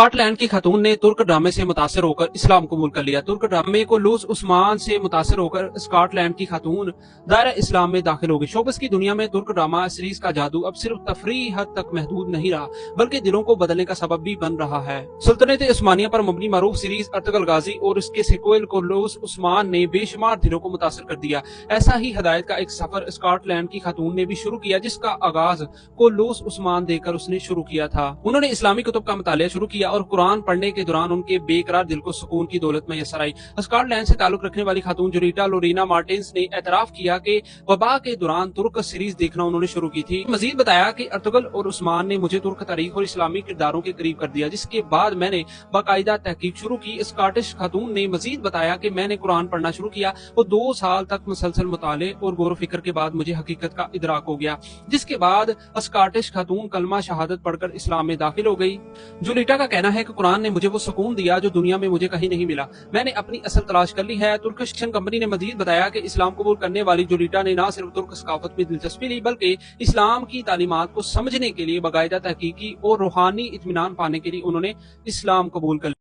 Scotland की खातून ने तुर्क ड्रामे से मुतासर होकर इस्लाम कबूल कर लिया। तुर्क ड्रामे को लूस उस्मान से मुतासर होकर स्कॉटलैंड की खातून दायरा इस्लाम में दाखिल हो गई। शोबिस की दुनिया में तुर्क ड्रामा सीरीज का जादू अब सिर्फ तफरी हद तक महदूद नहीं रहा, बल्कि दिलों को बदलने का सबब भी बन रहा है। सुल्तानेत उस्मानिया पर मबनी मारूफ सीरीज अर्तुगरुल गाजी और इसके सीक्वल को लूस उस्मान ने बेशुमार दिलों को मुतासर कर दिया। ऐसा ही हदायत का एक सफर स्कॉटलैंड की खातून ने भी शुरू किया, जिसका आगाज को लूस उस्मान देकर उसने शुरू किया था। उन्होंने इस्लामी कुतुब का मुतालिया शुरू किया और कुरान पढ़ने के दौरान उनके बेकरार दिल को सुकून की दौलत मैसर आई। स्कॉटलैंड से ताल्लुक रखने वाली खातून जुरीटा लोरीना मार्टिन्स ने एतराफ किया कि वबा के दौरान तुर्क सीरीज देखना उन्होंने शुरू की थी। मजीद बताया कि अर्तुगरुल और उस्मान ने मुझे तुर्क तारीख और इस्लामी किरदारों के करीब कर दिया, जिसके बाद मैंने बाकायदा तहकीक शुरू की। स्कॉटिश खातून ने मजीद बताया कि मैंने कुरान पढ़ना शुरू किया और 2 साल तक मुसलसल मुताले और गौर फिक्र के बाद मुझे हकीकत का इदराक हो गया, जिसके बाद स्कॉटिश खातून कलमा शहादत पढ़कर इस्लाम में दाखिल हो गई। जुलीटा का कहना है कि कुरान ने मुझे वो सुकून दिया जो दुनिया में मुझे कहीं नहीं मिला। मैंने अपनी असल तलाश कर ली है। तुर्क शिक्षण कंपनी ने मजीद बताया कि इस्लाम कबूल करने वाली जुलीटा ने न सिर्फ तुर्क सकाफत में दिलचस्पी ली, बल्कि इस्लाम की तालीमात को समझने के लिए बाकायदा तहकीकी और रूहानी इत्मीनान पाने के लिए उन्होंने इस्लाम कबूल कर